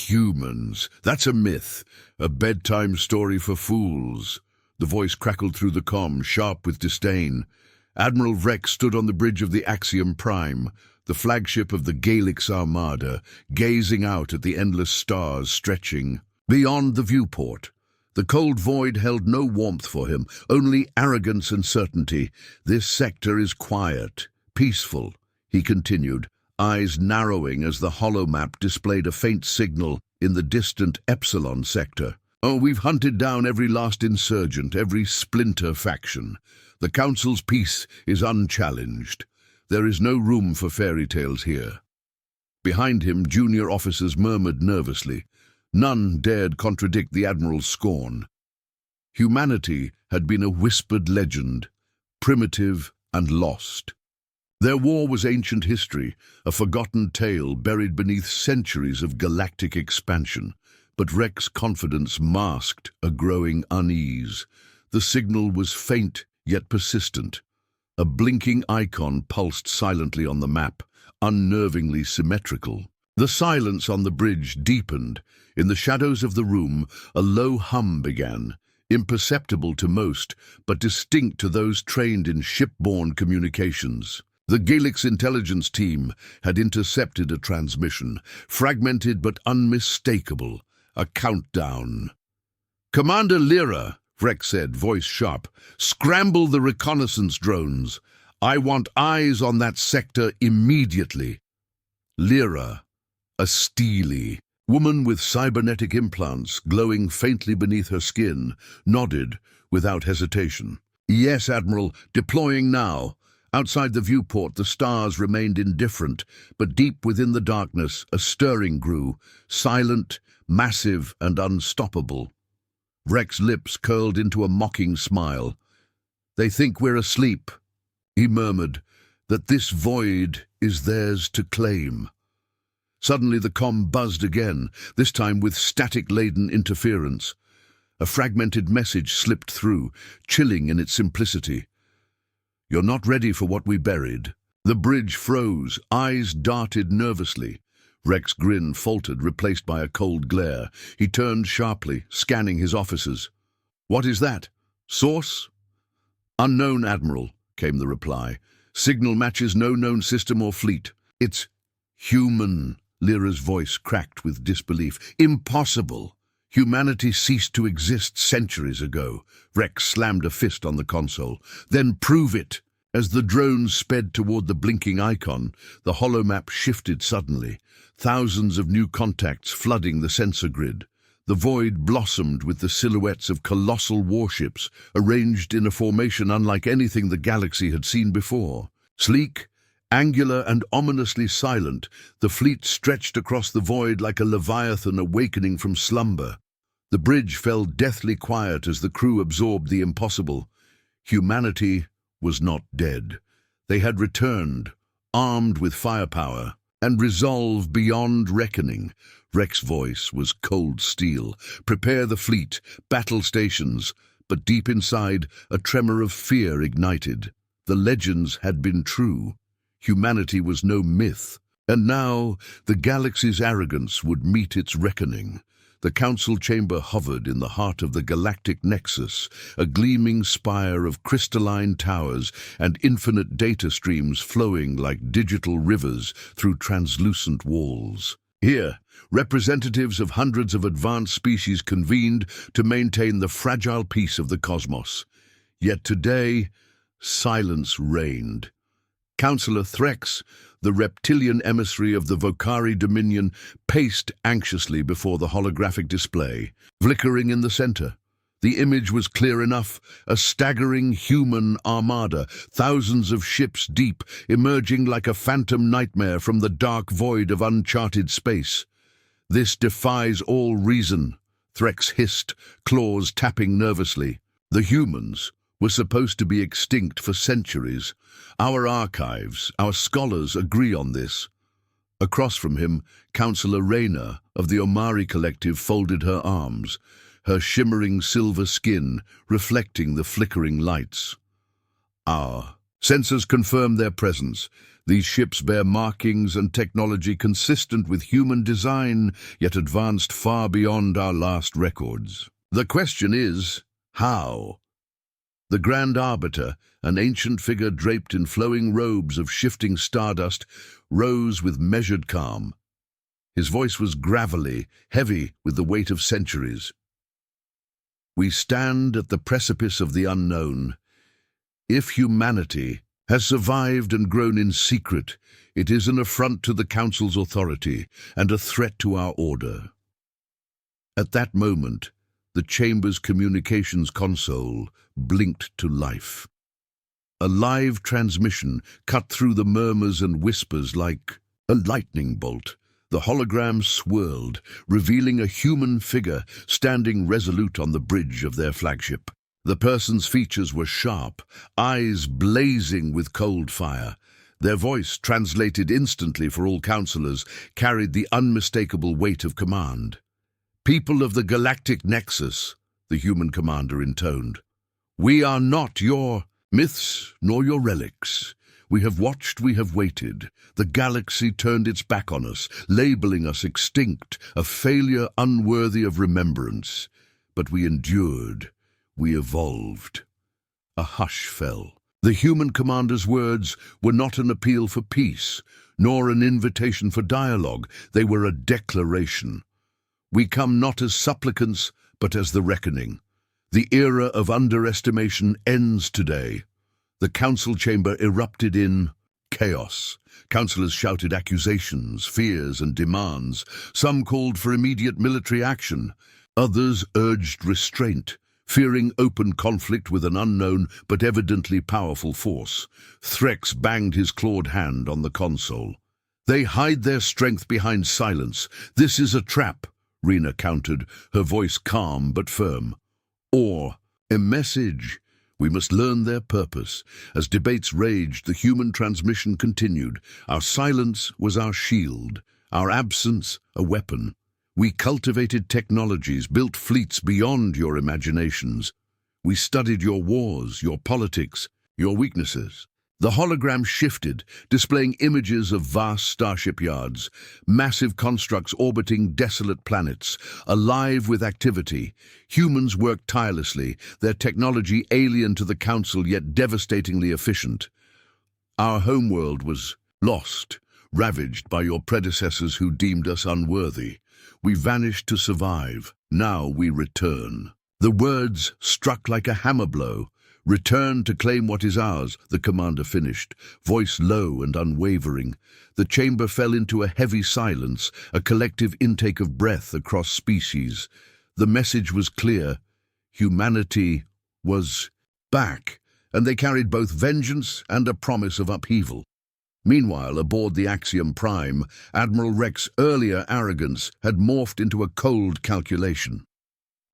Humans. That's a myth. A bedtime story for fools. The voice crackled through the comm, sharp with disdain. Admiral Vex stood on the bridge of the Axiom Prime, the flagship of the Galactic's armada, gazing out at the endless stars stretching beyond the viewport. The cold void held no warmth for him, only arrogance and certainty. This sector is quiet, peaceful, he continued, eyes narrowing as the holomap displayed a faint signal in the distant Epsilon sector. Oh, we've hunted down every last insurgent, every splinter faction. The Council's peace is unchallenged. There is no room for fairy tales here. Behind him, junior officers murmured nervously. None dared contradict the Admiral's scorn. Humanity had been a whispered legend, primitive and lost. Their war was ancient history, a forgotten tale buried beneath centuries of galactic expansion. But Rex's confidence masked a growing unease. The signal was faint yet persistent. A blinking icon pulsed silently on the map, unnervingly symmetrical. The silence on the bridge deepened. In the shadows of the room, a low hum began, imperceptible to most, but distinct to those trained in shipborne communications. The Galactic's intelligence team had intercepted a transmission, fragmented but unmistakable, a countdown. "Commander Lyra," Vex said, voice sharp, "scramble the reconnaissance drones. I want eyes on that sector immediately." Lyra, a steely woman with cybernetic implants glowing faintly beneath her skin, nodded without hesitation. "Yes, Admiral, deploying now." Outside the viewport, the stars remained indifferent, but deep within the darkness, a stirring grew, silent, massive and unstoppable. Rex's lips curled into a mocking smile. "They think we're asleep," he murmured, "that this void is theirs to claim." Suddenly the comm buzzed again, this time with static-laden interference. A fragmented message slipped through, chilling in its simplicity. "You're not ready for what we buried." The bridge froze, eyes darted nervously. Rex's grin faltered, replaced by a cold glare. He turned sharply, scanning his officers. "What is that? Source?" "Unknown, Admiral," came the reply. "Signal matches no known system or fleet." "It's human," Lyra's voice cracked with disbelief. "Impossible. Humanity ceased to exist centuries ago." Vex slammed a fist on the console. "Then prove it." As the drone sped toward the blinking icon, the holomap shifted suddenly, thousands of new contacts flooding the sensor grid. The void blossomed with the silhouettes of colossal warships, arranged in a formation unlike anything the galaxy had seen before. Sleek, angular and ominously silent, the fleet stretched across the void like a leviathan awakening from slumber. The bridge fell deathly quiet as the crew absorbed the impossible. Humanity was not dead. They had returned, armed with firepower and resolve beyond reckoning. Rex's voice was cold steel. "Prepare the fleet, battle stations." But deep inside, a tremor of fear ignited. The legends had been true. Humanity was no myth. And now, the galaxy's arrogance would meet its reckoning. The council chamber hovered in the heart of the galactic nexus, a gleaming spire of crystalline towers and infinite data streams flowing like digital rivers through translucent walls. Here, representatives of hundreds of advanced species convened to maintain the fragile peace of the cosmos. Yet today, silence reigned. Councillor Threx, the reptilian emissary of the Vocari Dominion, paced anxiously before the holographic display, flickering in the center. The image was clear enough, a staggering human armada, thousands of ships deep, emerging like a phantom nightmare from the dark void of uncharted space. "This defies all reason," Threx hissed, claws tapping nervously. "The humans were supposed to be extinct for centuries. Our archives, our scholars agree on this." Across from him, Councillor Rayna of the Omari Collective folded her arms, her shimmering silver skin reflecting the flickering lights. "Our sensors confirm their presence. These ships bear markings and technology consistent with human design, yet advanced far beyond our last records. The question is, how? The Grand Arbiter, an ancient figure draped in flowing robes of shifting stardust, rose with measured calm. His voice was gravelly, heavy with the weight of centuries. We stand at the precipice of the unknown. If humanity has survived and grown in secret, it is an affront to the Council's authority and a threat to our order. At that moment, the Chamber's communications console blinked to life. A live transmission cut through the murmurs and whispers like a lightning bolt. The hologram swirled, revealing a human figure standing resolute on the bridge of their flagship. The person's features were sharp, eyes blazing with cold fire. Their voice, translated instantly for all counselors, carried the unmistakable weight of command. "People of the Galactic Nexus," the human commander intoned, "we are not your myths nor your relics. We have watched, we have waited. The galaxy turned its back on us, labeling us extinct, a failure unworthy of remembrance. But we endured, we evolved." A hush fell. The human commander's words were not an appeal for peace, nor an invitation for dialogue. They were a declaration. "We come not as supplicants, but as the reckoning. The era of underestimation ends today." The council chamber erupted in chaos. Councillors shouted accusations, fears, and demands. Some called for immediate military action. Others urged restraint, fearing open conflict with an unknown but evidently powerful force. Threx banged his clawed hand on the console. "They hide their strength behind silence. This is a trap," Rena countered, her voice calm but firm. "Or a message. We must learn their purpose." As debates raged, the human transmission continued. Our silence was our shield, our absence a weapon. We cultivated technologies, built fleets beyond your imaginations. We studied your wars, your politics, your weaknesses. The hologram shifted, displaying images of vast starship yards, massive constructs orbiting desolate planets, alive with activity. Humans worked tirelessly, their technology alien to the Council yet devastatingly efficient. Our homeworld was lost, ravaged by your predecessors who deemed us unworthy. We vanished to survive. Now we return. The words struck like a hammer blow. "Return to claim what is ours," the commander finished, voice low and unwavering. The chamber fell into a heavy silence, a collective intake of breath across species. The message was clear. Humanity was back, and they carried both vengeance and a promise of upheaval. Meanwhile, aboard the Axiom Prime, Admiral Rex's earlier arrogance had morphed into a cold calculation.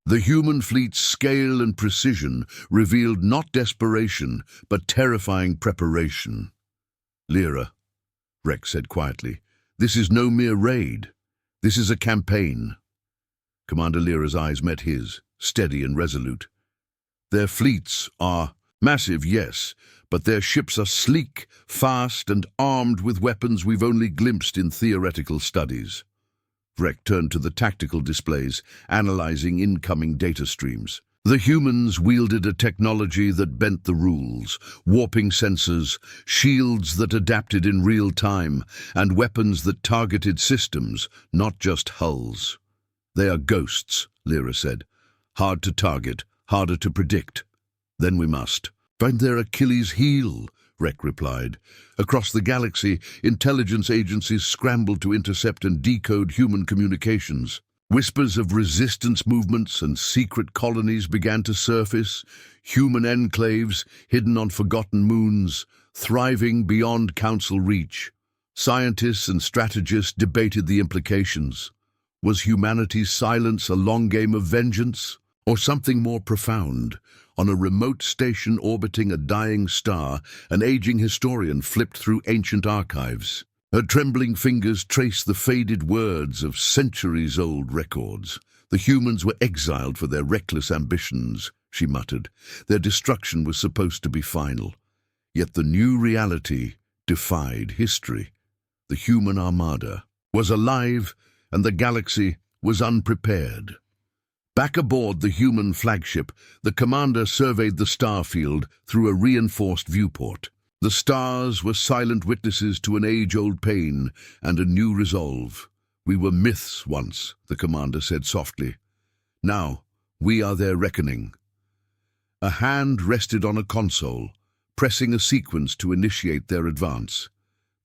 The human fleet's scale and precision revealed not desperation, but terrifying preparation. "Lyra," Rex said quietly, "this is no mere raid. This is a campaign." Commander Lyra's eyes met his, steady and resolute. "Their fleets are massive, yes, but their ships are sleek, fast, and armed with weapons we've only glimpsed in theoretical studies." Vrek turned to the tactical displays, analyzing incoming data streams. The humans wielded a technology that bent the rules, warping sensors, shields that adapted in real time, and weapons that targeted systems, not just hulls. "They are ghosts," Lyra said. "Hard to target, harder to predict. Then we must find their Achilles heel," Rek replied. Across the galaxy, intelligence agencies scrambled to intercept and decode human communications. Whispers of resistance movements and secret colonies began to surface, human enclaves hidden on forgotten moons, thriving beyond Council reach. Scientists and strategists debated the implications. Was humanity's silence a long game of vengeance, or something more profound? On a remote station orbiting a dying star, an aging historian flipped through ancient archives. Her trembling fingers traced the faded words of centuries-old records. "The humans were exiled for their reckless ambitions," she muttered. "Their destruction was supposed to be final. Yet the new reality defied history. The human armada was alive, and the galaxy was unprepared. Back aboard the human flagship, the commander surveyed the star field through a reinforced viewport. The stars were silent witnesses to an age-old pain and a new resolve. "We were myths once," the commander said softly. "Now, we are their reckoning." A hand rested on a console, pressing a sequence to initiate their advance.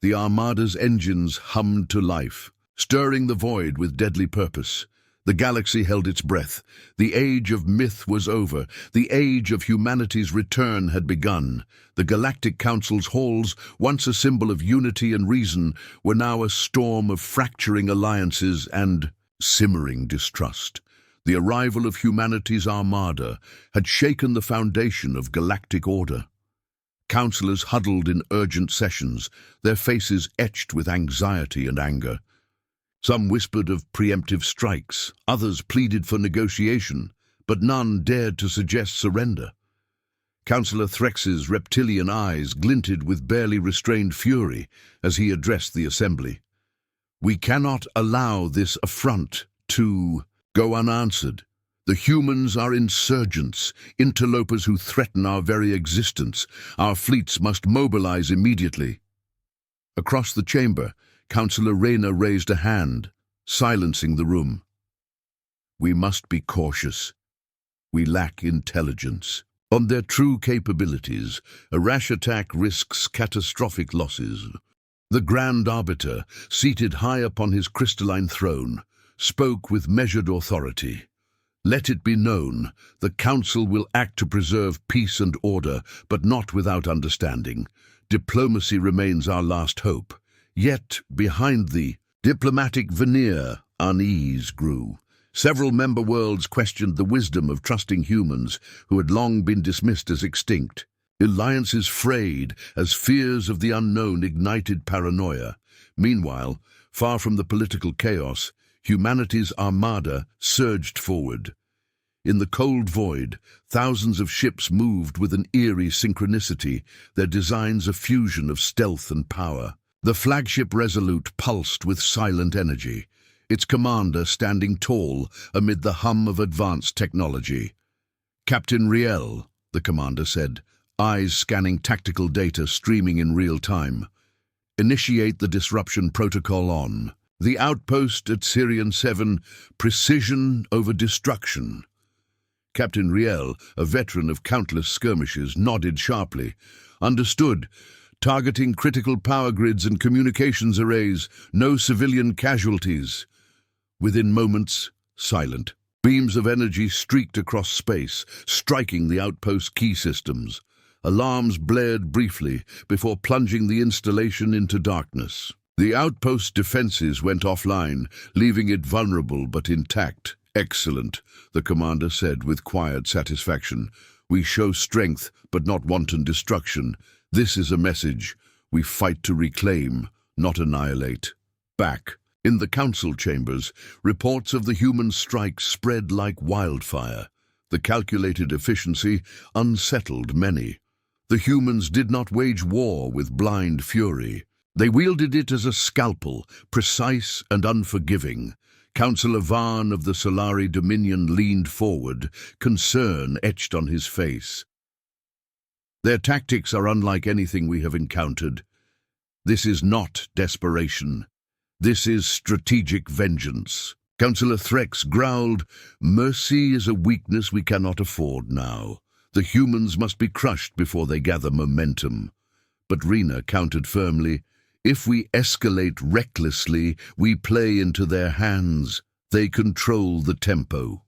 The Armada's engines hummed to life, stirring the void with deadly purpose. The galaxy held its breath. The age of myth was over. The age of humanity's return had begun. The Galactic Council's halls, once a symbol of unity and reason, were now a storm of fracturing alliances and simmering distrust. The arrival of humanity's armada had shaken the foundation of galactic order. Councillors huddled in urgent sessions, their faces etched with anxiety and anger. Some whispered of preemptive strikes, others pleaded for negotiation, but none dared to suggest surrender. Councillor Threx's reptilian eyes glinted with barely restrained fury as he addressed the assembly. "We cannot allow this affront to go unanswered. The humans are insurgents, interlopers who threaten our very existence. Our fleets must mobilize immediately." Across the chamber, Councillor Rayner raised a hand, silencing the room. "We must be cautious. We lack intelligence. On their true capabilities, a rash attack risks catastrophic losses." The Grand Arbiter, seated high upon his crystalline throne, spoke with measured authority. "Let it be known, the Council will act to preserve peace and order, but not without understanding. Diplomacy remains our last hope." Yet, behind the diplomatic veneer, unease grew. Several member worlds questioned the wisdom of trusting humans who had long been dismissed as extinct. Alliances frayed as fears of the unknown ignited paranoia. Meanwhile, far from the political chaos, humanity's armada surged forward. In the cold void, thousands of ships moved with an eerie synchronicity, their designs a fusion of stealth and power. The flagship Resolute pulsed with silent energy, its commander standing tall amid the hum of advanced technology. "Captain Riel," the commander said, eyes scanning tactical data streaming in real time. "Initiate the disruption protocol on the outpost at Sirian 7, precision over destruction." Captain Riel, a veteran of countless skirmishes, nodded sharply. "Understood. Targeting critical power grids and communications arrays, no civilian casualties." Within moments, silent. Beams of energy streaked across space, striking the outpost key systems. Alarms blared briefly before plunging the installation into darkness. The outpost defenses went offline, leaving it vulnerable but intact. "Excellent," the commander said with quiet satisfaction. "We show strength, but not wanton destruction. This is a message. We fight to reclaim, not annihilate." Back in the council chambers, reports of the human strike spread like wildfire. The calculated efficiency unsettled many. The humans did not wage war with blind fury. They wielded it as a scalpel, precise and unforgiving. Councillor Varn of the Solari Dominion leaned forward, concern etched on his face. "Their tactics are unlike anything we have encountered. This is not desperation. This is strategic vengeance." Councillor Threx growled, "Mercy is a weakness we cannot afford now. The humans must be crushed before they gather momentum." But Rena countered firmly, "If we escalate recklessly, we play into their hands. They control the tempo."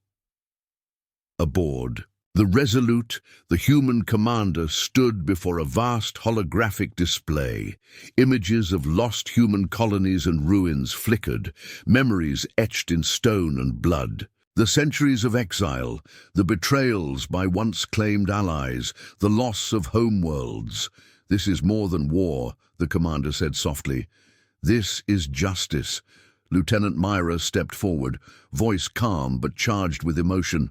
Aboard the Resolute, the human commander stood before a vast holographic display. Images of lost human colonies and ruins flickered, memories etched in stone and blood. The centuries of exile, the betrayals by once claimed allies, the loss of homeworlds. "This is more than war," the commander said softly. "This is justice." Lieutenant Myra stepped forward, voice calm but charged with emotion.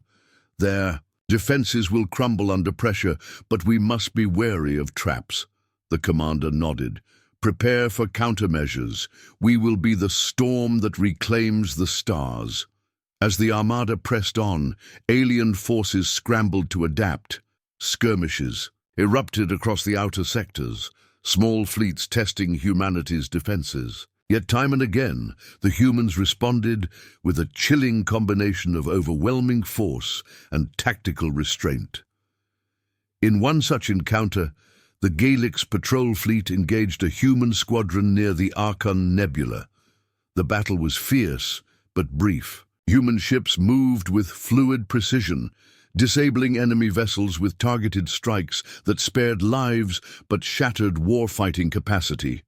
"Their defenses will crumble under pressure, but we must be wary of traps." The commander nodded. Prepare for countermeasures. We will be the storm that reclaims the stars. As the armada pressed on, alien forces scrambled to adapt. Skirmishes erupted across the outer sectors, small fleets testing humanity's defenses. Yet time and again, the humans responded with a chilling combination of overwhelming force and tactical restraint. In one such encounter, the Galactic's patrol fleet engaged a human squadron near the Archon Nebula. The battle was fierce, but brief. Human ships moved with fluid precision, disabling enemy vessels with targeted strikes that spared lives but shattered warfighting capacity.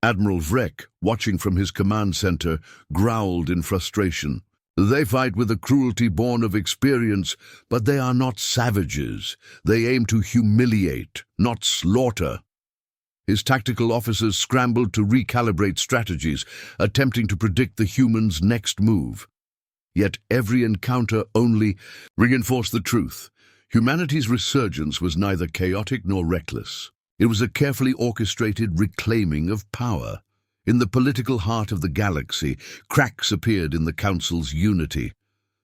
Admiral Vex, watching from his command center, growled in frustration. They fight with a cruelty born of experience, but they are not savages. They aim to humiliate, not slaughter. His tactical officers scrambled to recalibrate strategies, attempting to predict the humans' next move. Yet every encounter only reinforced the truth. Humanity's resurgence was neither chaotic nor reckless. It was a carefully orchestrated reclaiming of power. In the political heart of the galaxy, cracks appeared in the Council's unity.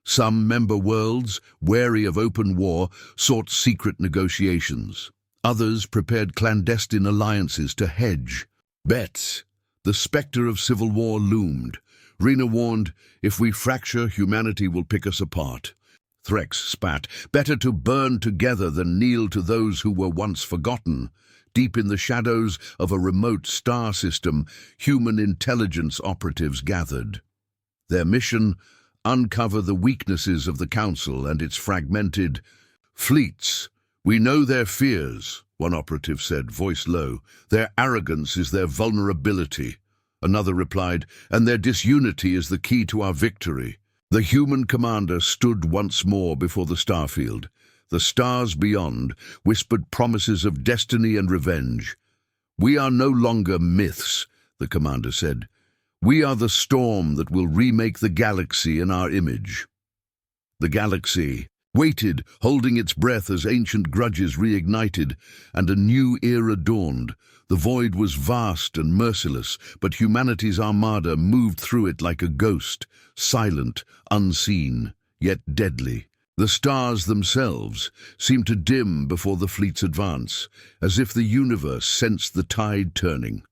Some member worlds, wary of open war, sought secret negotiations. Others prepared clandestine alliances to hedge bets. The specter of civil war loomed. Rena warned, "If we fracture, humanity will pick us apart." Threx spat, "Better to burn together than kneel to those who were once forgotten." Deep in the shadows of a remote star system, human intelligence operatives gathered. Their mission, uncover the weaknesses of the Council and its fragmented fleets. "We know their fears," one operative said, voice low. "Their arrogance is their vulnerability." Another replied, "And their disunity is the key to our victory." The human commander stood once more before the starfield. The stars beyond whispered promises of destiny and revenge. "We are no longer myths," the commander said. "We are the storm that will remake the galaxy in our image." The galaxy waited, holding its breath as ancient grudges reignited and a new era dawned. The void was vast and merciless, but humanity's armada moved through it like a ghost, silent, unseen, yet deadly. The stars themselves seemed to dim before the fleet's advance, as if the universe sensed the tide turning.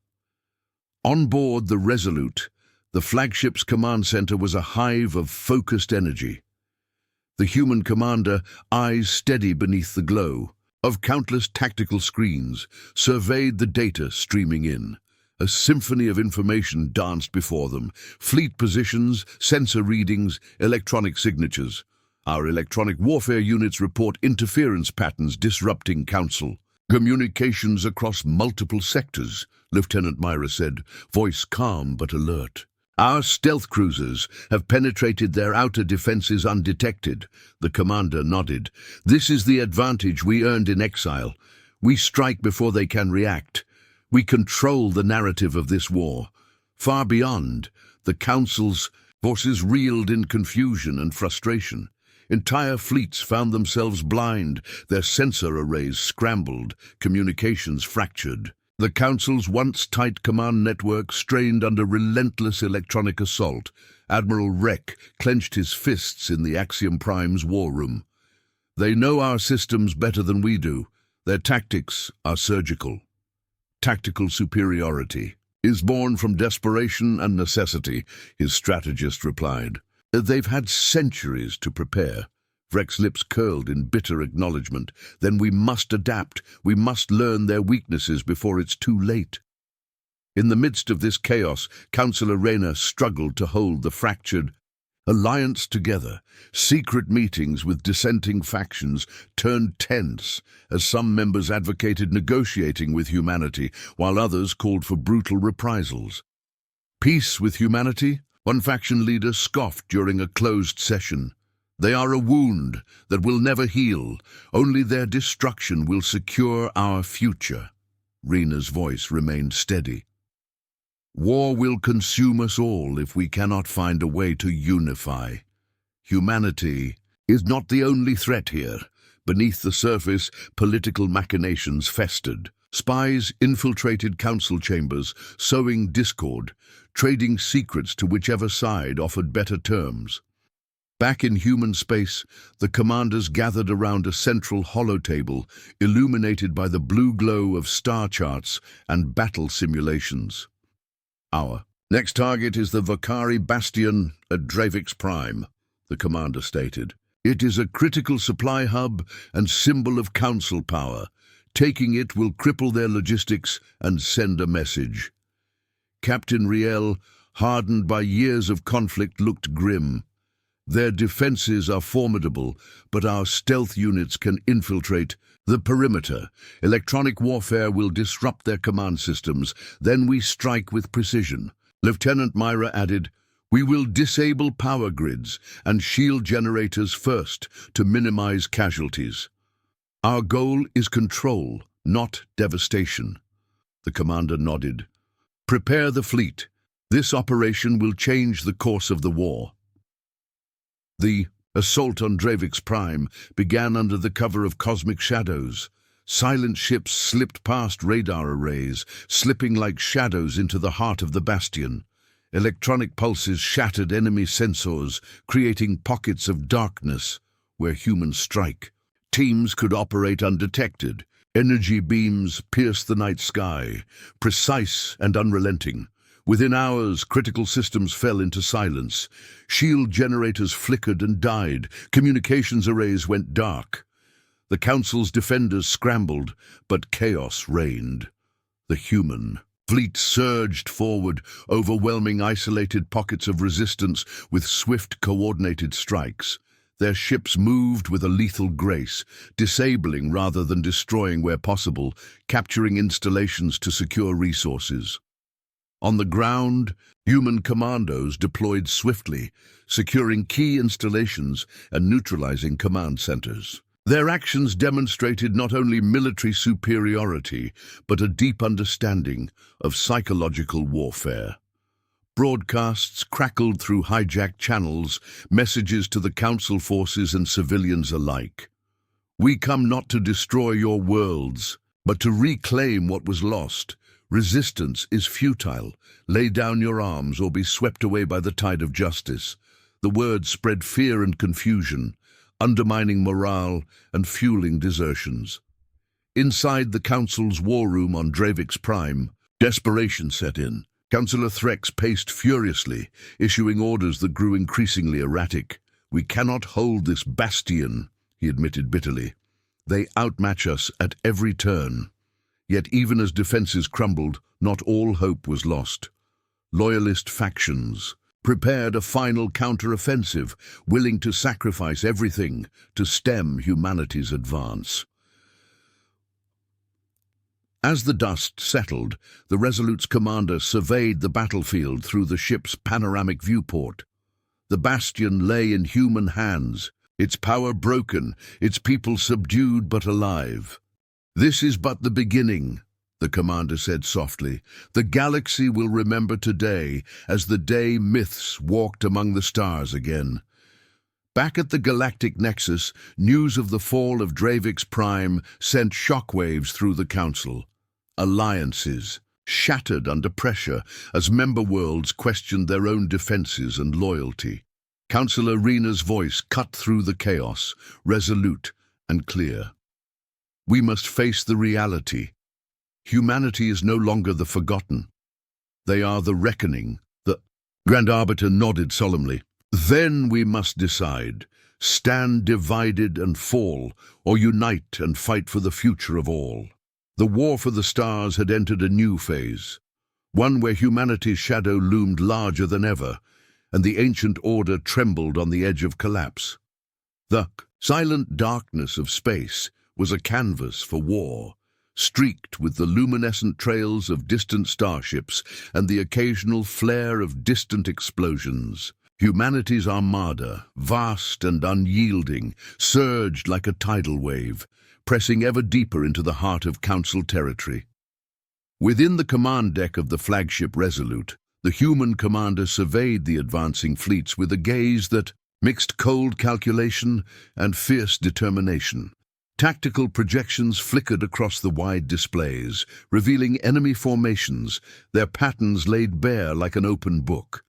On board the Resolute, the flagship's command center was a hive of focused energy. The human commander, eyes steady beneath the glow of countless tactical screens, surveyed the data streaming in. A symphony of information danced before them: fleet positions, sensor readings, electronic signatures. "Our electronic warfare units report interference patterns disrupting Council communications across multiple sectors," Lieutenant Myra said, voice calm but alert. "Our stealth cruisers have penetrated their outer defenses undetected." The commander nodded. "This is the advantage we earned in exile. We strike before they can react. We control the narrative of this war." Far beyond, the Council's forces reeled in confusion and frustration. Entire fleets found themselves blind, their sensor arrays scrambled, communications fractured. The Council's once tight command network strained under relentless electronic assault. Admiral Vex clenched his fists in the Axiom Prime's war room. "They know our systems better than we do. Their tactics are surgical." "Tactical superiority is born from desperation and necessity," his strategist replied. "They've had centuries to prepare." Vex's lips curled in bitter acknowledgement. "Then we must adapt. We must learn their weaknesses before it's too late." In the midst of this chaos, Councillor Reyna struggled to hold the fractured alliance together. Secret meetings with dissenting factions turned tense as some members advocated negotiating with humanity, while others called for brutal reprisals. "Peace with humanity?" One faction leader scoffed during a closed session. "They are a wound that will never heal. Only their destruction will secure our future." Rena's voice remained steady. "War will consume us all if we cannot find a way to unify. Humanity is not the only threat here." Beneath the surface, political machinations festered. Spies infiltrated council chambers, sowing discord, trading secrets to whichever side offered better terms. Back in human space, the commanders gathered around a central holotable, illuminated by the blue glow of star charts and battle simulations. Our next target is the Vakari Bastion at Dravix Prime, the commander stated. It is a critical supply hub and symbol of council power. Taking it will cripple their logistics and send a message. Captain Riel, hardened by years of conflict, looked grim. Their defenses are formidable, but our stealth units can infiltrate the perimeter. Electronic warfare will disrupt their command systems. Then we strike with precision. Lieutenant Myra added, "We will disable power grids and shield generators first to minimize casualties. Our goal is control, not devastation." The commander nodded. "Prepare the fleet. This operation will change the course of the war." The assault on Dravix Prime began under the cover of cosmic shadows. Silent ships slipped past radar arrays, slipping like shadows into the heart of the bastion. Electronic pulses shattered enemy sensors, creating pockets of darkness where humans strike. Teams could operate undetected. Energy beams pierced the night sky, precise and unrelenting. Within hours, critical systems fell into silence. Shield generators flickered and died. Communications arrays went dark. The Council's defenders scrambled, but chaos reigned. The human fleet surged forward, overwhelming isolated pockets of resistance with swift, coordinated strikes. Their ships moved with a lethal grace, disabling rather than destroying where possible, capturing installations to secure resources. On the ground, human commandos deployed swiftly, securing key installations and neutralizing command centers. Their actions demonstrated not only military superiority, but a deep understanding of psychological warfare. Broadcasts crackled through hijacked channels, messages to the Council forces and civilians alike. "We come not to destroy your worlds, but to reclaim what was lost. Resistance is futile. Lay down your arms or be swept away by the tide of justice." The words spread fear and confusion, undermining morale and fueling desertions. Inside the Council's war room on Dravix Prime, desperation set in. Councillor Threx paced furiously, issuing orders that grew increasingly erratic. "We cannot hold this bastion," he admitted bitterly. "They outmatch us at every turn." Yet even as defenses crumbled, not all hope was lost. Loyalist factions prepared a final counter-offensive, willing to sacrifice everything to stem humanity's advance. As the dust settled, the Resolute's commander surveyed the battlefield through the ship's panoramic viewport. The bastion lay in human hands, its power broken, its people subdued but alive. "This is but the beginning," the commander said softly. "The galaxy will remember today as the day myths walked among the stars again." Back at the Galactic Nexus, news of the fall of Dravix Prime sent shockwaves through the Council. Alliances shattered under pressure as member worlds questioned their own defenses and loyalty. Councillor Rena's voice cut through the chaos, resolute and clear. "We must face the reality. Humanity is no longer the forgotten. They are the reckoning." The Grand Arbiter nodded solemnly. "Then we must decide. Stand divided and fall, or unite and fight for the future of all." The war for the stars had entered a new phase, one where humanity's shadow loomed larger than ever, and the ancient order trembled on the edge of collapse. The silent darkness of space was a canvas for war, streaked with the luminescent trails of distant starships and the occasional flare of distant explosions. Humanity's armada, vast and unyielding, surged like a tidal wave, pressing ever deeper into the heart of Council territory. Within the command deck of the flagship Resolute, the human commander surveyed the advancing fleets with a gaze that mixed cold calculation and fierce determination. Tactical projections flickered across the wide displays, revealing enemy formations, their patterns laid bare like an open book.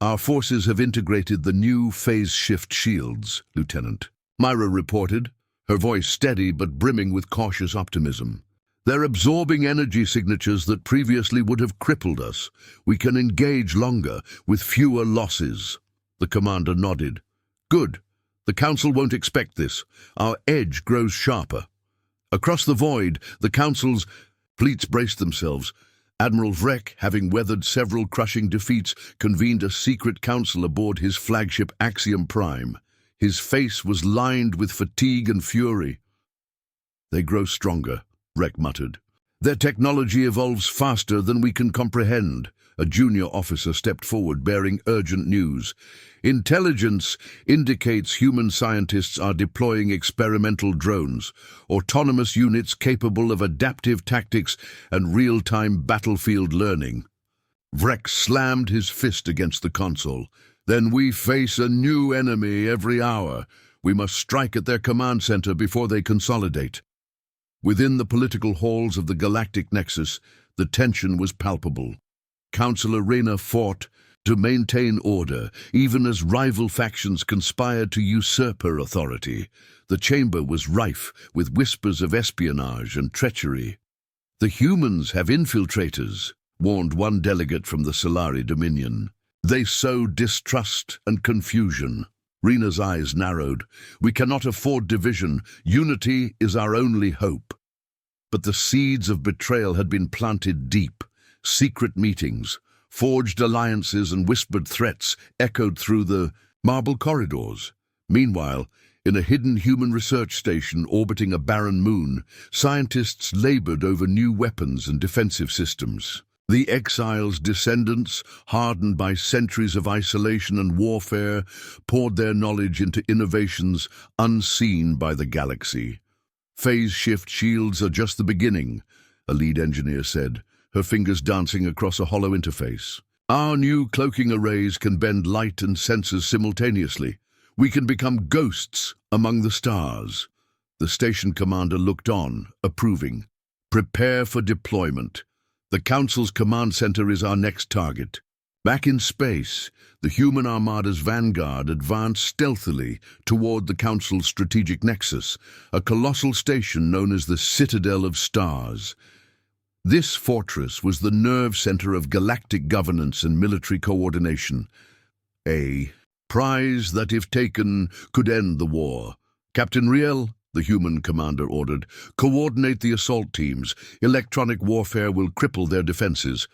"Our forces have integrated the new phase-shift shields, Lieutenant," Myra reported, her voice steady but brimming with cautious optimism. "They're absorbing energy signatures that previously would have crippled us. We can engage longer, with fewer losses." The commander nodded. "Good. The Council won't expect this. Our edge grows sharper." Across the void, the Council's fleets braced themselves. Admiral Vex, having weathered several crushing defeats, convened a secret council aboard his flagship Axiom Prime. His face was lined with fatigue and fury. "They grow stronger," Vex muttered. "Their technology evolves faster than we can comprehend." A junior officer stepped forward, bearing urgent news. "Intelligence indicates human scientists are deploying experimental drones, autonomous units capable of adaptive tactics and real-time battlefield learning." Vex slammed his fist against the console. "Then we face a new enemy every hour. We must strike at their command center before they consolidate." Within the political halls of the Galactic Nexus, the tension was palpable. Councilor Reyna fought to maintain order, even as rival factions conspired to usurp her authority. The chamber was rife with whispers of espionage and treachery. "The humans have infiltrators," warned one delegate from the Solari Dominion. "They sow distrust and confusion." Rena's eyes narrowed. "We cannot afford division. Unity is our only hope." But the seeds of betrayal had been planted deep. Secret meetings, forged alliances and whispered threats echoed through the marble corridors. Meanwhile, in a hidden human research station orbiting a barren moon, scientists labored over new weapons and defensive systems. The exiles' descendants, hardened by centuries of isolation and warfare, poured their knowledge into innovations unseen by the galaxy. "Phase-shift shields are just the beginning," a lead engineer said, her fingers dancing across a hollow interface. "Our new cloaking arrays can bend light and sensors simultaneously. We can become ghosts among the stars." The station commander looked on, approving. "Prepare for deployment. The Council's command center is our next target." Back in space, the human armada's vanguard advanced stealthily toward the Council's strategic nexus, a colossal station known as the Citadel of Stars. This fortress was the nerve center of galactic governance and military coordination. A prize that, if taken, could end the war. "Captain Riel," the human commander ordered, "coordinate the assault teams. Electronic warfare will cripple their defenses."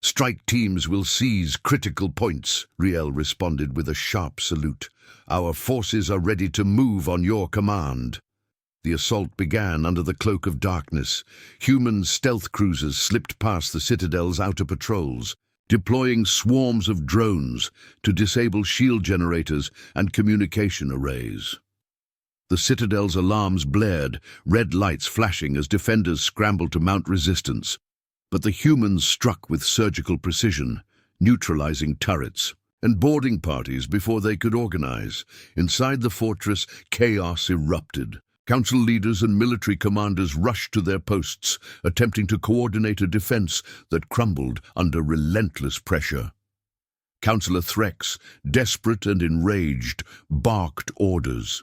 "Strike teams will seize critical points," Riel responded with a sharp salute. "Our forces are ready to move on your command." The assault began under the cloak of darkness. Human stealth cruisers slipped past the Citadel's outer patrols, deploying swarms of drones to disable shield generators and communication arrays. The Citadel's alarms blared, red lights flashing as defenders scrambled to mount resistance. But the humans struck with surgical precision, neutralizing turrets and boarding parties before they could organize. Inside the fortress, chaos erupted. Council leaders and military commanders rushed to their posts, attempting to coordinate a defense that crumbled under relentless pressure. Councillor Vex, desperate and enraged, barked orders.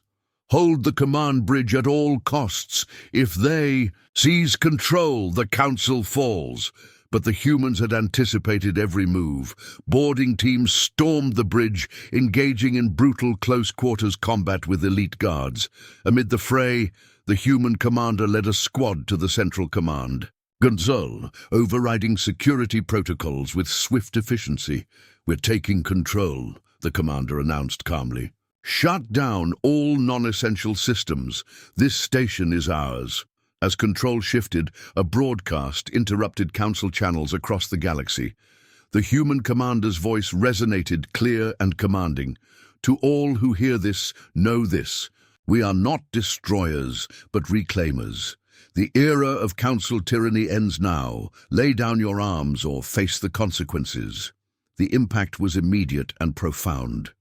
"Hold the command bridge at all costs. If they seize control, the Council falls." But the humans had anticipated every move. Boarding teams stormed the bridge, engaging in brutal close-quarters combat with elite guards. Amid the fray, the human commander led a squad to the central command. Gonzal, overriding security protocols with swift efficiency. "We're taking control," the commander announced calmly. "Shut down all non-essential systems. This station is ours." As control shifted, a broadcast interrupted Council channels across the galaxy. The human commander's voice resonated clear and commanding. "To all who hear this, know this. We are not destroyers, but reclaimers. The era of Council tyranny ends now. Lay down your arms or face the consequences." The impact was immediate and profound.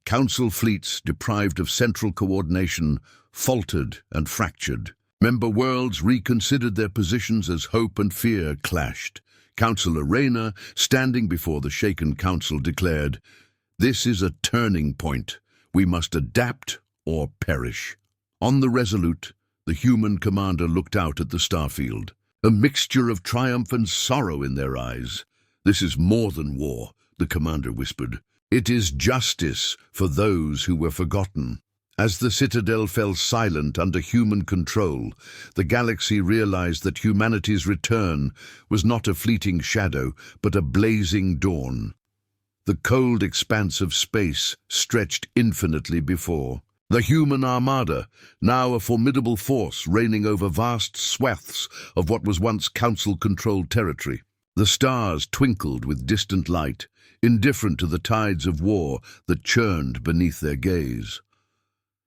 Council fleets, deprived of central coordination, faltered and fractured. Member worlds reconsidered their positions as hope and fear clashed. Councillor Rayner, standing before the shaken council, declared, "This is a turning point. We must adapt or perish." On the Resolute, the human commander looked out at the starfield, a mixture of triumph and sorrow in their eyes. "This is more than war," the commander whispered. "It is justice for those who were forgotten." As the Citadel fell silent under human control, the galaxy realized that humanity's return was not a fleeting shadow, but a blazing dawn. The cold expanse of space stretched infinitely before. The human armada, now a formidable force reigning over vast swaths of what was once Council-controlled territory. The stars twinkled with distant light, indifferent to the tides of war that churned beneath their gaze.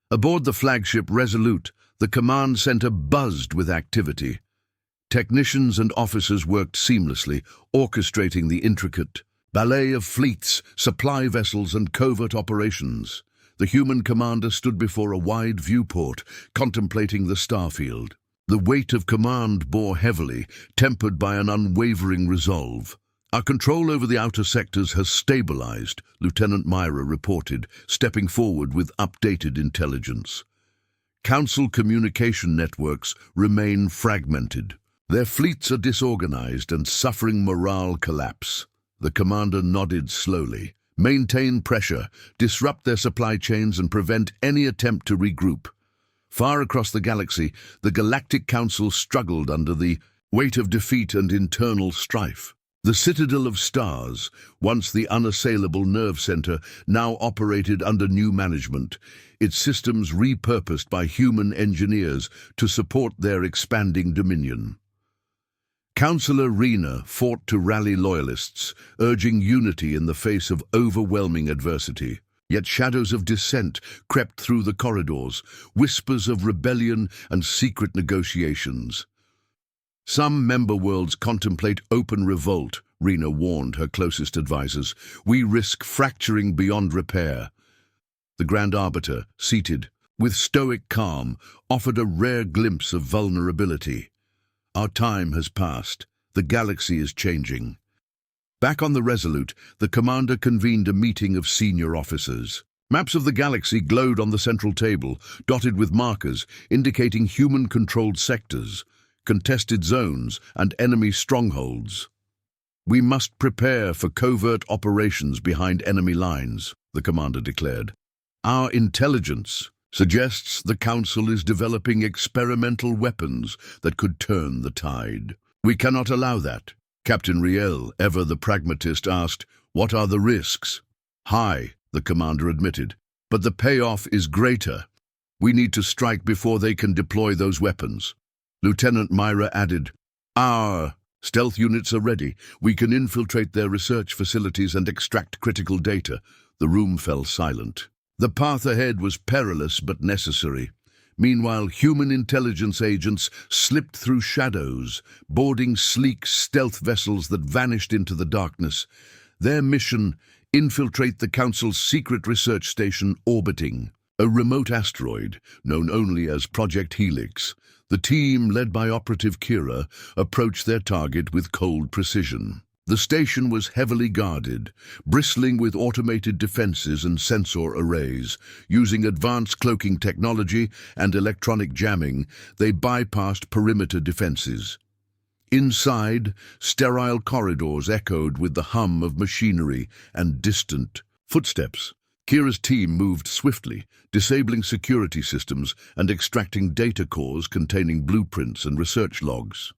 Aboard the flagship Resolute, the command center buzzed with activity. Technicians and officers worked seamlessly, orchestrating the intricate ballet of fleets, supply vessels, and covert operations. The human commander stood before a wide viewport, contemplating the starfield. The weight of command bore heavily, tempered by an unwavering resolve. "Our control over the outer sectors has stabilized," Lieutenant Myra reported, stepping forward with updated intelligence. Council communication networks remain fragmented. Their fleets are disorganized and suffering morale collapse. The commander nodded slowly. "Maintain pressure, disrupt their supply chains, and prevent any attempt to regroup." Far across the galaxy, the Galactic Council struggled under the weight of defeat and internal strife. The Citadel of Stars, once the unassailable nerve center, now operated under new management, its systems repurposed by human engineers to support their expanding dominion. Councillor Rayner fought to rally loyalists, urging unity in the face of overwhelming adversity. Yet shadows of dissent crept through the corridors, whispers of rebellion and secret negotiations. "Some member worlds contemplate open revolt," Rayner warned her closest advisors. "We risk fracturing beyond repair." The Grand Arbiter, seated, with stoic calm, offered a rare glimpse of vulnerability. "Our time has passed. The galaxy is changing." Back on the Resolute, the commander convened a meeting of senior officers. Maps of the galaxy glowed on the central table, dotted with markers indicating human-controlled sectors, contested zones, and enemy strongholds. "We must prepare for covert operations behind enemy lines," the commander declared. "Our intelligence suggests the Council is developing experimental weapons that could turn the tide. We cannot allow that." Captain Riel, ever the pragmatist, asked, "What are the risks?" "High," the commander admitted, "but the payoff is greater. We need to strike before they can deploy those weapons." Lieutenant Myra added, "Our stealth units are ready. We can infiltrate their research facilities and extract critical data." The room fell silent. The path ahead was perilous but necessary. Meanwhile, human intelligence agents slipped through shadows, boarding sleek stealth vessels that vanished into the darkness. Their mission: infiltrate the Council's secret research station orbiting a remote asteroid known only as Project Helix. The team, led by Operative Kira, approached their target with cold precision. The station was heavily guarded, bristling with automated defenses and sensor arrays. Using advanced cloaking technology and electronic jamming, they bypassed perimeter defenses. Inside, sterile corridors echoed with the hum of machinery and distant footsteps. Kira's team moved swiftly, disabling security systems and extracting data cores containing blueprints and research logs.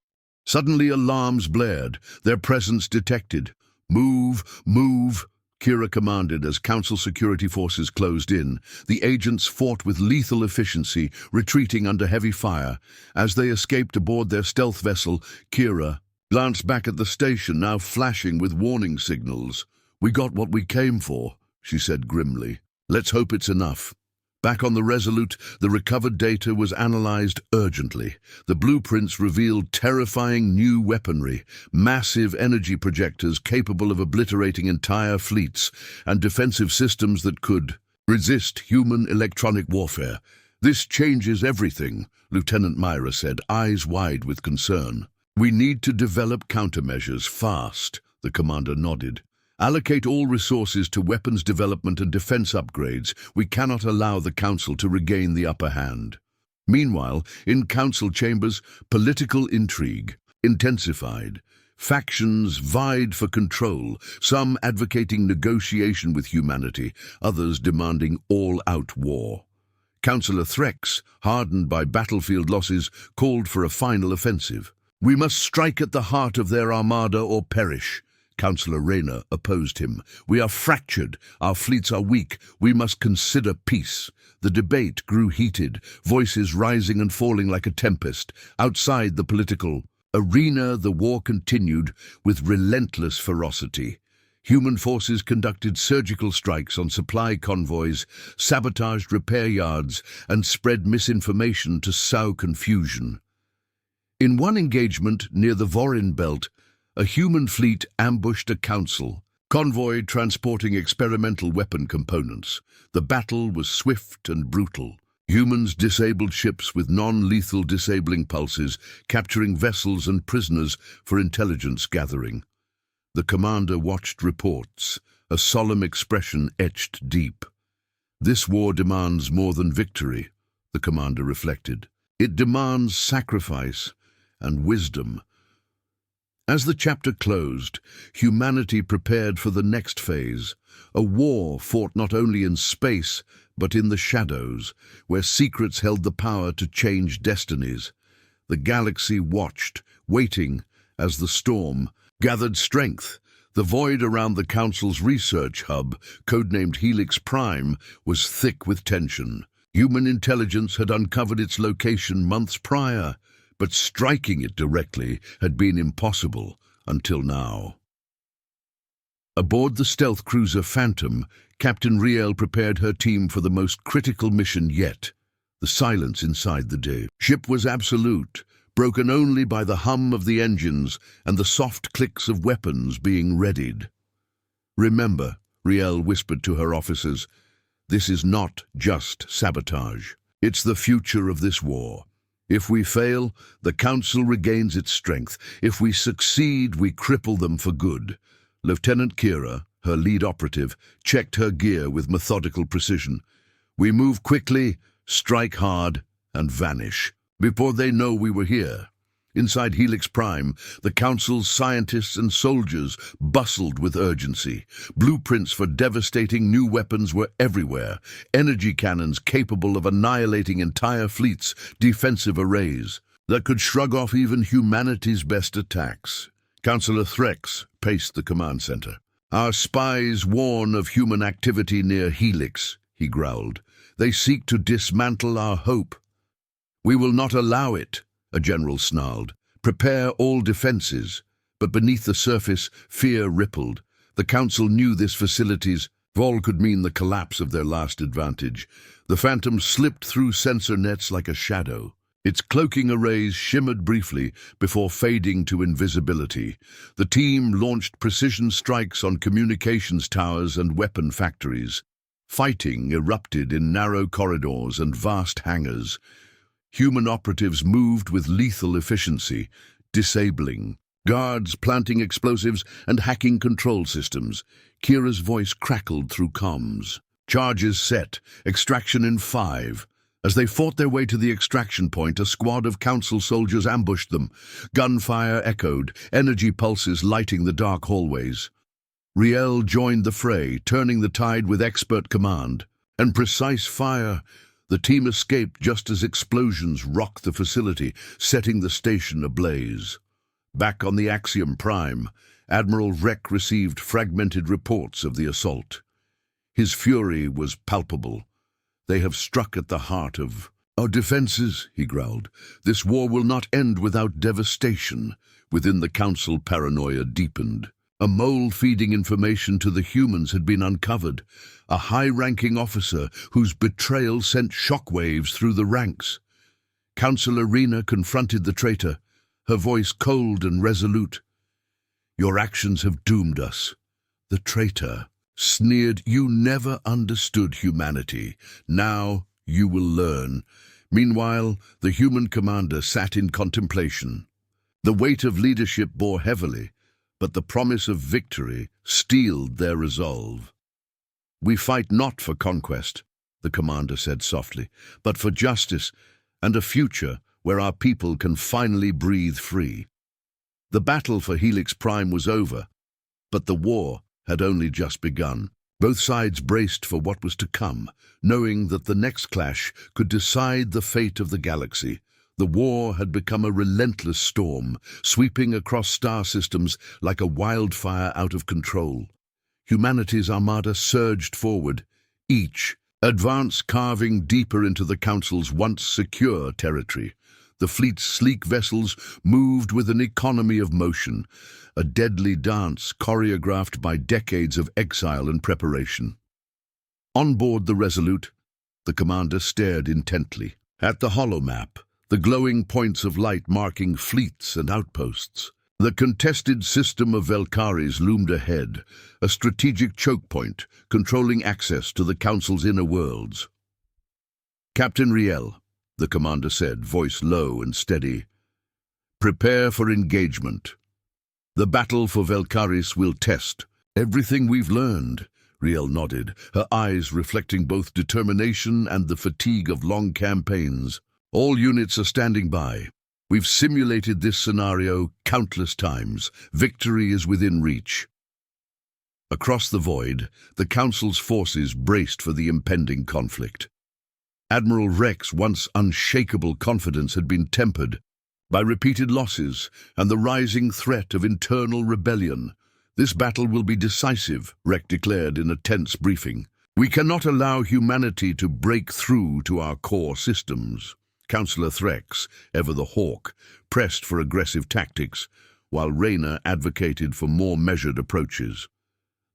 Suddenly alarms blared, their presence detected. "Move, move," Kira commanded as Council security forces closed in. The agents fought with lethal efficiency, retreating under heavy fire. As they escaped aboard their stealth vessel, Kira glanced back at the station, now flashing with warning signals. "We got what we came for," she said grimly. "Let's hope it's enough." Back on the Resolute, the recovered data was analyzed urgently. The blueprints revealed terrifying new weaponry, massive energy projectors capable of obliterating entire fleets, and defensive systems that could Resist human electronic warfare. This changes everything, Lieutenant Myra said, eyes wide with concern. We need to develop countermeasures fast, the commander nodded. Allocate all resources to weapons development and defense upgrades. We cannot allow the Council to regain the upper hand. Meanwhile, in Council chambers, political intrigue intensified. Factions vied for control, some advocating negotiation with humanity, others demanding all-out war. Councillor Vex, hardened by battlefield losses, called for a final offensive. We must strike at the heart of their armada or perish. Councillor Rayner opposed him. We are fractured, our fleets are weak, we must consider peace. The debate grew heated, voices rising and falling like a tempest. Outside the political arena, the war continued with relentless ferocity. Human forces conducted surgical strikes on supply convoys, sabotaged repair yards, and spread misinformation to sow confusion. In one engagement near the Vorin Belt, a human fleet ambushed a council convoy transporting experimental weapon components. The battle was swift and brutal. Humans disabled ships with non-lethal disabling pulses, capturing vessels and prisoners for intelligence gathering. The commander watched reports, a solemn expression etched deep. This war demands more than victory, the commander reflected. It demands sacrifice and wisdom. As the chapter closed, humanity prepared for the next phase, a war fought not only in space, but in the shadows, where secrets held the power to change destinies. The galaxy watched, waiting, as the storm gathered strength. The void around the Council's research hub, codenamed Helix Prime, was thick with tension. Human intelligence had uncovered its location months prior, but striking it directly had been impossible until now. Aboard the stealth cruiser Phantom, Captain Riel prepared her team for the most critical mission yet, the silence inside the ship was absolute, broken only by the hum of the engines and the soft clicks of weapons being readied. Remember, Riel whispered to her officers, this is not just sabotage. It's the future of this war. If we fail, the Council regains its strength. If we succeed, we cripple them for good. Lieutenant Kira, her lead operative, checked her gear with methodical precision. We move quickly, strike hard, and vanish, before they know we were here. Inside Helix Prime, the Council's scientists and soldiers bustled with urgency. Blueprints for devastating new weapons were everywhere. Energy cannons capable of annihilating entire fleets, defensive arrays that could shrug off even humanity's best attacks. Councillor Vex paced the command center. Our spies warn of human activity near Helix, he growled. They seek to dismantle our hope. We will not allow it, a general snarled. Prepare all defenses. But beneath the surface, fear rippled. The Council knew this facility's fall could mean the collapse of their last advantage. The Phantom slipped through sensor nets like a shadow. Its cloaking arrays shimmered briefly before fading to invisibility. The team launched precision strikes on communications towers and weapon factories. Fighting erupted in narrow corridors and vast hangars. Human operatives moved with lethal efficiency, disabling guards, planting explosives, and hacking control systems. Kira's voice crackled through comms. Charges set, extraction in 5. As they fought their way to the extraction point, a squad of Council soldiers ambushed them. Gunfire echoed, energy pulses lighting the dark hallways. Riel joined the fray, turning the tide with expert command and precise fire. The team escaped just as explosions rocked the facility, setting the station ablaze. Back on the Axiom Prime, Admiral Vex received fragmented reports of the assault. His fury was palpable. They have struck at the heart of our defenses, he growled. This war will not end without devastation. Within the Council, paranoia deepened. A mole feeding information to the humans had been uncovered, a high-ranking officer whose betrayal sent shockwaves through the ranks. Councillor Rena confronted the traitor, her voice cold and resolute. Your actions have doomed us. The traitor, sneered, "You never understood humanity. Now you will learn." Meanwhile, the human commander sat in contemplation. The weight of leadership bore heavily, but the promise of victory steeled their resolve. "We fight not for conquest," the commander said softly, "but for justice and a future where our people can finally breathe free." The battle for Helix Prime was over, but the war had only just begun. Both sides braced for what was to come, knowing that the next clash could decide the fate of the galaxy. The war had become a relentless storm, sweeping across star systems like a wildfire out of control. Humanity's armada surged forward, each advance carving deeper into the Council's once secure territory. The fleet's sleek vessels moved with an economy of motion, a deadly dance choreographed by decades of exile and preparation. On board the Resolute, the commander stared intently at the holomap, the glowing points of light marking fleets and outposts. The contested system of Velcaris loomed ahead, a strategic choke point controlling access to the Council's inner worlds. "Captain Riel," the commander said, voice low and steady, "prepare for engagement. The battle for Velcaris will test everything we've learned." Riel nodded, her eyes reflecting both determination and the fatigue of long campaigns. "All units are standing by. We've simulated this scenario countless times. Victory is within reach." Across the void, the Council's forces braced for the impending conflict. Admiral Rex's once unshakable confidence had been tempered by repeated losses and the rising threat of internal rebellion. "This battle will be decisive," Rex declared in a tense briefing. "We cannot allow humanity to break through to our core systems." Councillor Threx, ever the hawk, pressed for aggressive tactics, while Rayner advocated for more measured approaches.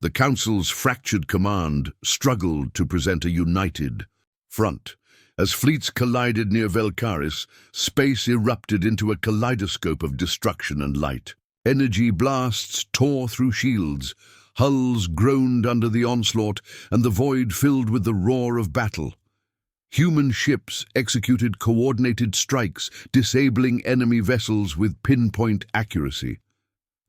The Council's fractured command struggled to present a united front. As fleets collided near Velcaris, space erupted into a kaleidoscope of destruction and light. Energy blasts tore through shields, hulls groaned under the onslaught, and the void filled with the roar of battle. Human ships executed coordinated strikes, disabling enemy vessels with pinpoint accuracy.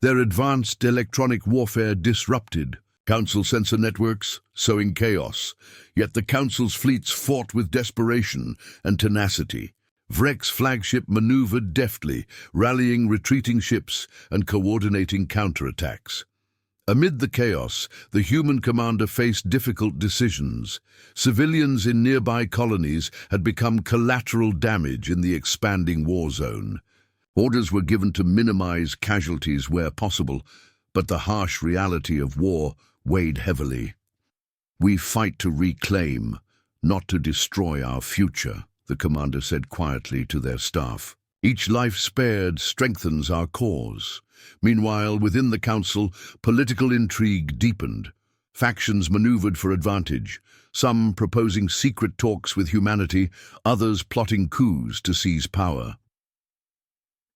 Their advanced electronic warfare disrupted Council sensor networks, sowing chaos, yet the Council's fleets fought with desperation and tenacity. Vrek's flagship maneuvered deftly, rallying retreating ships and coordinating counterattacks. Amid the chaos, the human commander faced difficult decisions. Civilians in nearby colonies had become collateral damage in the expanding war zone. Orders were given to minimize casualties where possible, but the harsh reality of war weighed heavily. "We fight to reclaim, not to destroy our future," the commander said quietly to their staff. "Each life spared strengthens our cause." Meanwhile, within the Council, political intrigue deepened. Factions maneuvered for advantage, some proposing secret talks with humanity, others plotting coups to seize power.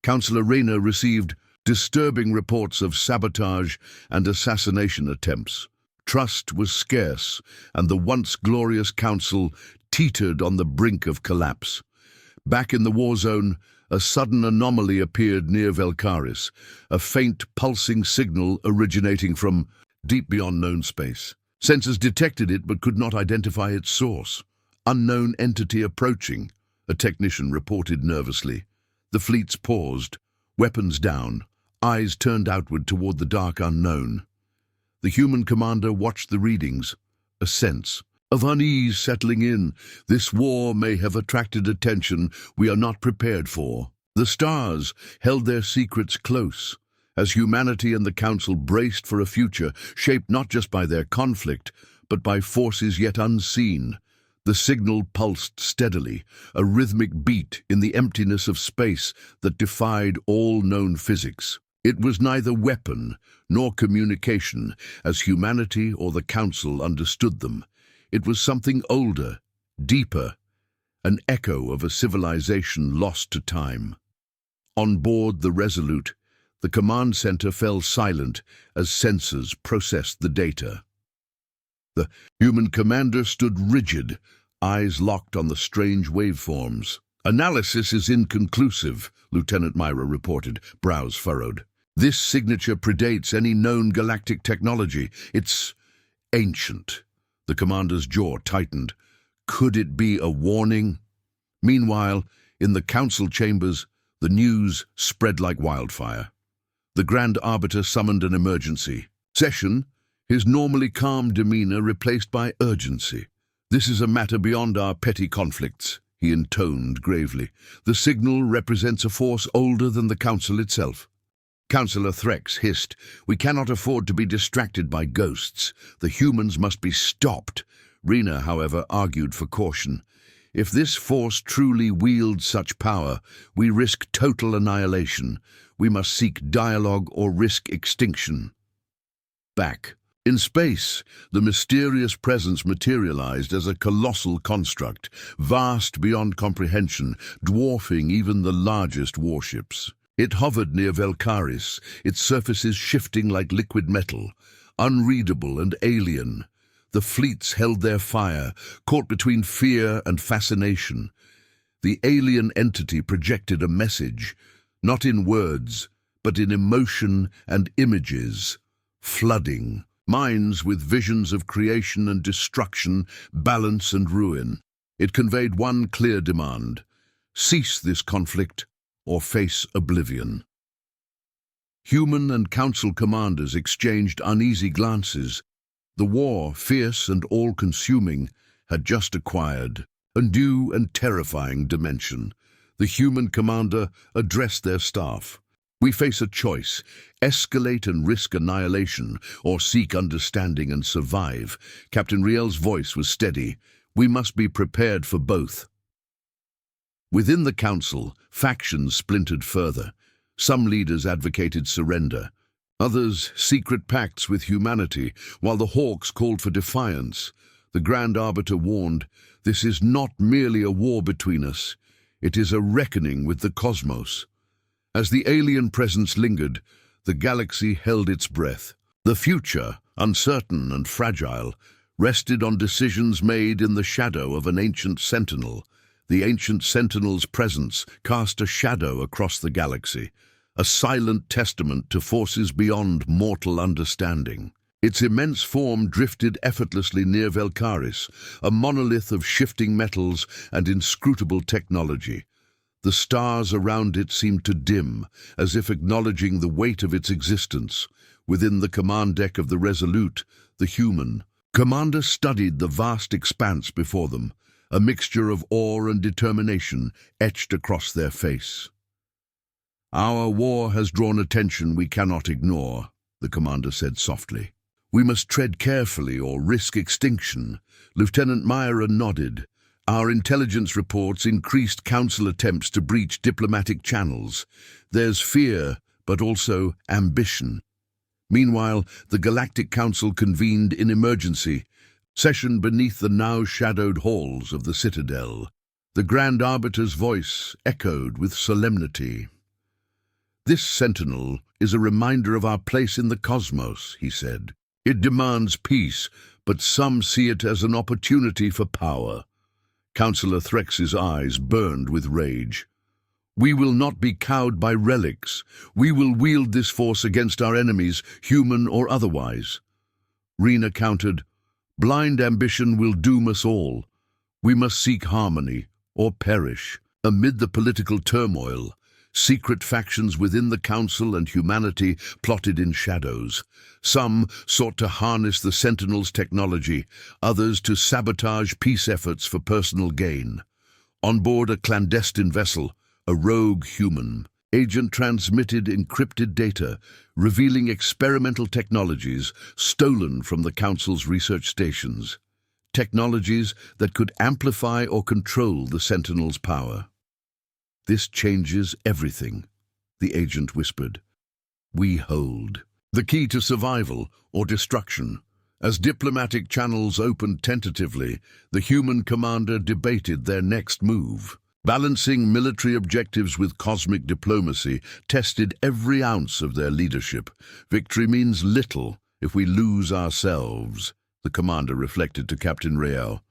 Councillor Rayner received disturbing reports of sabotage and assassination attempts. Trust was scarce, and the once glorious Council teetered on the brink of collapse. Back in the war zone, a sudden anomaly appeared near Velcaris, a faint pulsing signal originating from deep beyond known space. Sensors detected it but could not identify its source. "Unknown entity approaching," a technician reported nervously. The fleets paused, weapons down, eyes turned outward toward the dark unknown. The human commander watched the readings, a sense of unease settling in. This war may have attracted attention we are not prepared for. The stars held their secrets close, as humanity and the Council braced for a future shaped not just by their conflict, but by forces yet unseen. The signal pulsed steadily, a rhythmic beat in the emptiness of space that defied all known physics. It was neither weapon nor communication, as humanity or the Council understood them. It was something older, deeper, an echo of a civilization lost to time. On board the Resolute, the command center fell silent as sensors processed the data. The human commander stood rigid, eyes locked on the strange waveforms. "Analysis is inconclusive," Lieutenant Myra reported, brows furrowed. "This signature predates any known galactic technology. It's ancient." The commander's jaw tightened. Could it be a warning? Meanwhile, in the council chambers, the news spread like wildfire. The Grand Arbiter summoned an emergency session, his normally calm demeanor replaced by urgency. "This is a matter beyond our petty conflicts," he intoned gravely. "The signal represents a force older than the council itself." Councillor Threx hissed, "We cannot afford to be distracted by ghosts. The humans must be stopped." Rena, however, argued for caution. "If this force truly wields such power, we risk total annihilation. We must seek dialogue or risk extinction." Back in space, the mysterious presence materialized as a colossal construct, vast beyond comprehension, dwarfing even the largest warships. It hovered near Velkaris, its surfaces shifting like liquid metal, unreadable and alien. The fleets held their fire, caught between fear and fascination. The alien entity projected a message, not in words, but in emotion and images, flooding minds with visions of creation and destruction, balance and ruin. It conveyed one clear demand: cease this conflict or face oblivion. Human and council commanders exchanged uneasy glances. The war, fierce and all-consuming, had just acquired a new and terrifying dimension. The human commander addressed their staff. "We face a choice: escalate and risk annihilation, or seek understanding and survive." Captain Riel's voice was steady. "We must be prepared for both." Within the council, factions splintered further. Some leaders advocated surrender. Others, secret pacts with humanity, while the Hawks called for defiance. The Grand Arbiter warned, "This is not merely a war between us. It is a reckoning with the cosmos." As the alien presence lingered, the galaxy held its breath. The future, uncertain and fragile, rested on decisions made in the shadow of an ancient sentinel. The ancient sentinel's presence cast a shadow across the galaxy, a silent testament to forces beyond mortal understanding. Its immense form drifted effortlessly near Velkaris, a monolith of shifting metals and inscrutable technology. The stars around it seemed to dim, as if acknowledging the weight of its existence. Within the command deck of the Resolute, the human commander studied the vast expanse before them, a mixture of awe and determination etched across their face. "Our war has drawn attention we cannot ignore," the commander said softly. "We must tread carefully or risk extinction." Lieutenant Myra nodded. "Our intelligence reports increased council attempts to breach diplomatic channels. There's fear, but also ambition." Meanwhile, the Galactic Council convened in emergency session beneath the now-shadowed halls of the Citadel. The Grand Arbiter's voice echoed with solemnity. "This sentinel is a reminder of our place in the cosmos," he said. "It demands peace, but some see it as an opportunity for power." Councillor Threx's eyes burned with rage. "We will not be cowed by relics. We will wield this force against our enemies, human or otherwise." Rena countered, "Blind ambition will doom us all. We must seek harmony or perish." Amid the political turmoil, secret factions within the Council and humanity plotted in shadows. Some sought to harness the Sentinel's technology, others to sabotage peace efforts for personal gain. On board a clandestine vessel, a rogue human agent transmitted encrypted data, revealing experimental technologies stolen from the Council's research stations. Technologies that could amplify or control the Sentinel's power. "This changes everything," the agent whispered. "We hold the key to survival or destruction." As diplomatic channels opened tentatively, the human commander debated their next move. Balancing military objectives with cosmic diplomacy tested every ounce of their leadership. "Victory means little if we lose ourselves," the commander reflected to Captain Riel.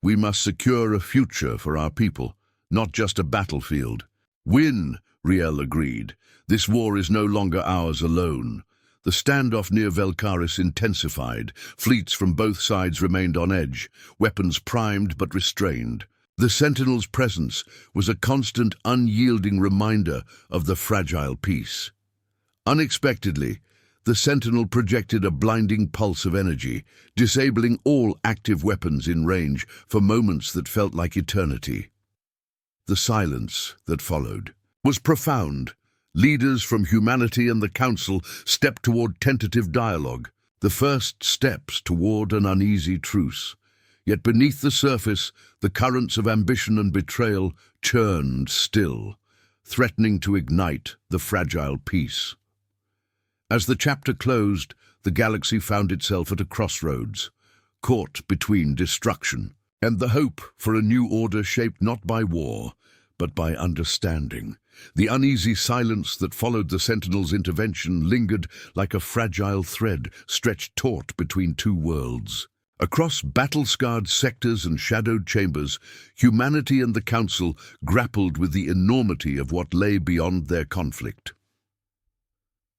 "We must secure a future for our people, not just a battlefield." "Win," Riel agreed. "This war is no longer ours alone." The standoff near Velcaris intensified. Fleets from both sides remained on edge, weapons primed but restrained. The Sentinel's presence was a constant, unyielding reminder of the fragile peace. Unexpectedly, the Sentinel projected a blinding pulse of energy, disabling all active weapons in range for moments that felt like eternity. The silence that followed was profound. Leaders from humanity and the Council stepped toward tentative dialogue, the first steps toward an uneasy truce. Yet beneath the surface, the currents of ambition and betrayal churned still, threatening to ignite the fragile peace. As the chapter closed, the galaxy found itself at a crossroads, caught between destruction and the hope for a new order shaped not by war, but by understanding. The uneasy silence that followed the Sentinel's intervention lingered like a fragile thread stretched taut between two worlds. Across battle-scarred sectors and shadowed chambers, humanity and the Council grappled with the enormity of what lay beyond their conflict.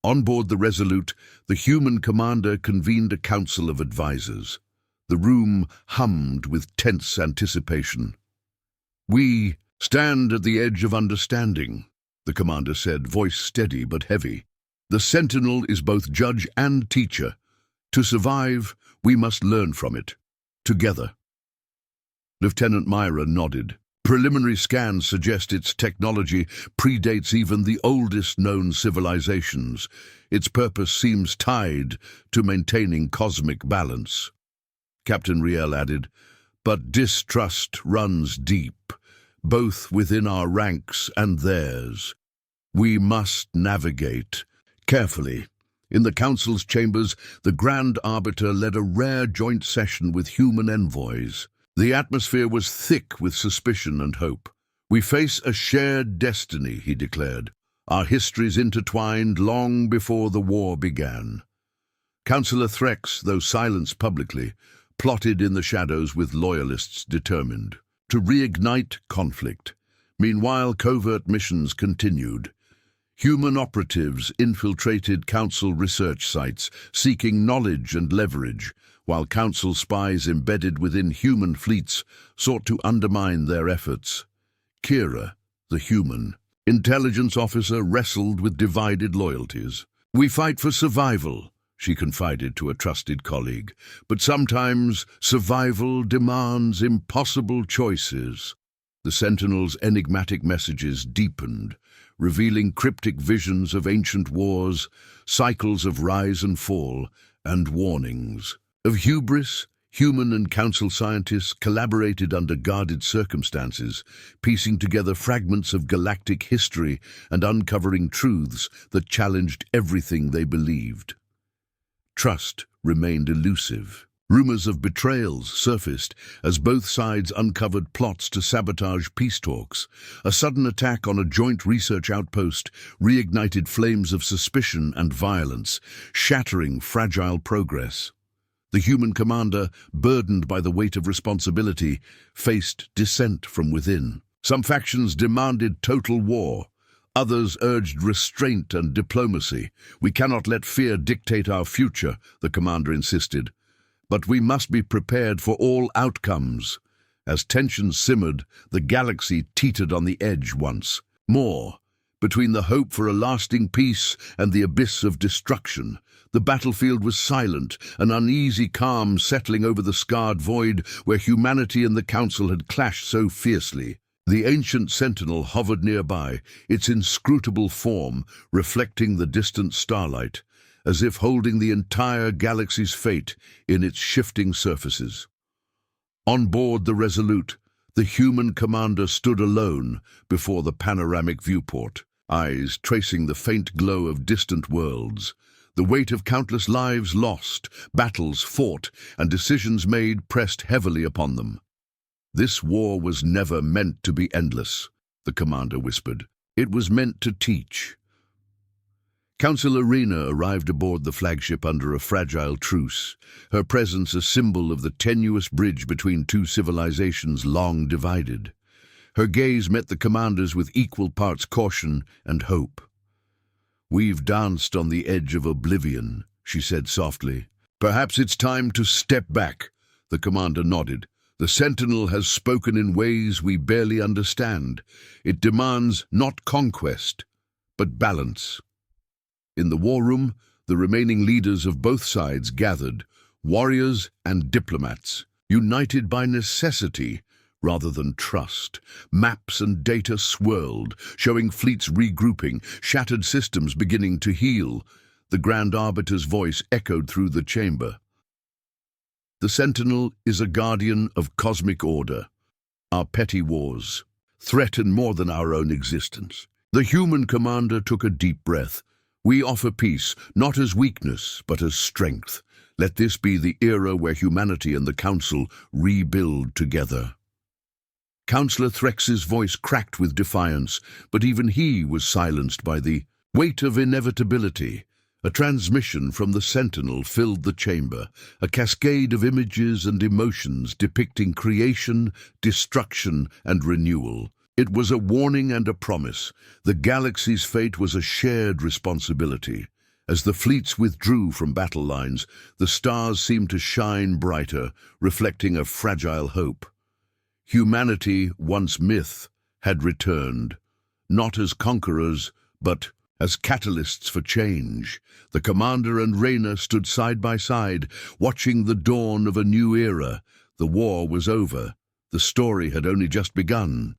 On board the Resolute, the human commander convened a council of advisors. The room hummed with tense anticipation. "We stand at the edge of understanding," the commander said, voice steady but heavy. "The Sentinel is both judge and teacher. To survive, we must learn from it, together." Lieutenant Myra nodded. "Preliminary scans suggest its technology predates even the oldest known civilizations. Its purpose seems tied to maintaining cosmic balance." Captain Riel added, "But distrust runs deep, both within our ranks and theirs. We must navigate carefully." In the Council's chambers, the Grand Arbiter led a rare joint session with human envoys. The atmosphere was thick with suspicion and hope. "We face a shared destiny," he declared. "Our histories intertwined long before the war began." Councillor Threx, though silenced publicly, plotted in the shadows with loyalists determined to reignite conflict. Meanwhile, covert missions continued. Human operatives infiltrated Council research sites, seeking knowledge and leverage, while Council spies embedded within human fleets sought to undermine their efforts. Kira, the human intelligence officer, wrestled with divided loyalties. "We fight for survival," she confided to a trusted colleague, "but sometimes survival demands impossible choices." The Sentinel's enigmatic messages deepened, revealing cryptic visions of ancient wars, cycles of rise and fall, and warnings of hubris. Human and Council scientists collaborated under guarded circumstances, piecing together fragments of galactic history and uncovering truths that challenged everything they believed. Trust remained elusive. Rumors of betrayals surfaced as both sides uncovered plots to sabotage peace talks. A sudden attack on a joint research outpost reignited flames of suspicion and violence, shattering fragile progress. The human commander, burdened by the weight of responsibility, faced dissent from within. Some factions demanded total war. Others urged restraint and diplomacy. "We cannot let fear dictate our future," the commander insisted. "But we must be prepared for all outcomes." As tensions simmered, the galaxy teetered on the edge once more. Between the hope for a lasting peace and the abyss of destruction, the battlefield was silent, an uneasy calm settling over the scarred void where humanity and the Council had clashed so fiercely. The ancient Sentinel hovered nearby, its inscrutable form reflecting the distant starlight, as if holding the entire galaxy's fate in its shifting surfaces. On board the Resolute, the human commander stood alone before the panoramic viewport, eyes tracing the faint glow of distant worlds. The weight of countless lives lost, battles fought, and decisions made pressed heavily upon them. "This war was never meant to be endless," the commander whispered. "It was meant to teach." Councillor Rena arrived aboard the flagship under a fragile truce, her presence a symbol of the tenuous bridge between two civilizations long divided. Her gaze met the commander's with equal parts caution and hope. "We've danced on the edge of oblivion," she said softly. "Perhaps it's time to step back." The commander nodded. "The Sentinel has spoken in ways we barely understand. It demands not conquest, but balance." In the war room, the remaining leaders of both sides gathered, warriors and diplomats, united by necessity rather than trust. Maps and data swirled, showing fleets regrouping, shattered systems beginning to heal. The Grand Arbiter's voice echoed through the chamber. "The Sentinel is a guardian of cosmic order. Our petty wars threaten more than our own existence." The human commander took a deep breath. "We offer peace, not as weakness, but as strength. Let this be the era where humanity and the Council rebuild together." Councillor Threx's voice cracked with defiance, but even he was silenced by the weight of inevitability. A transmission from the Sentinel filled the chamber, a cascade of images and emotions depicting creation, destruction, and renewal. It was a warning and a promise. The galaxy's fate was a shared responsibility. As the fleets withdrew from battle lines, the stars seemed to shine brighter, reflecting a fragile hope. Humanity, once myth, had returned, not as conquerors, but as catalysts for change. The commander and Reyna stood side by side, watching the dawn of a new era. The war was over. The story had only just begun.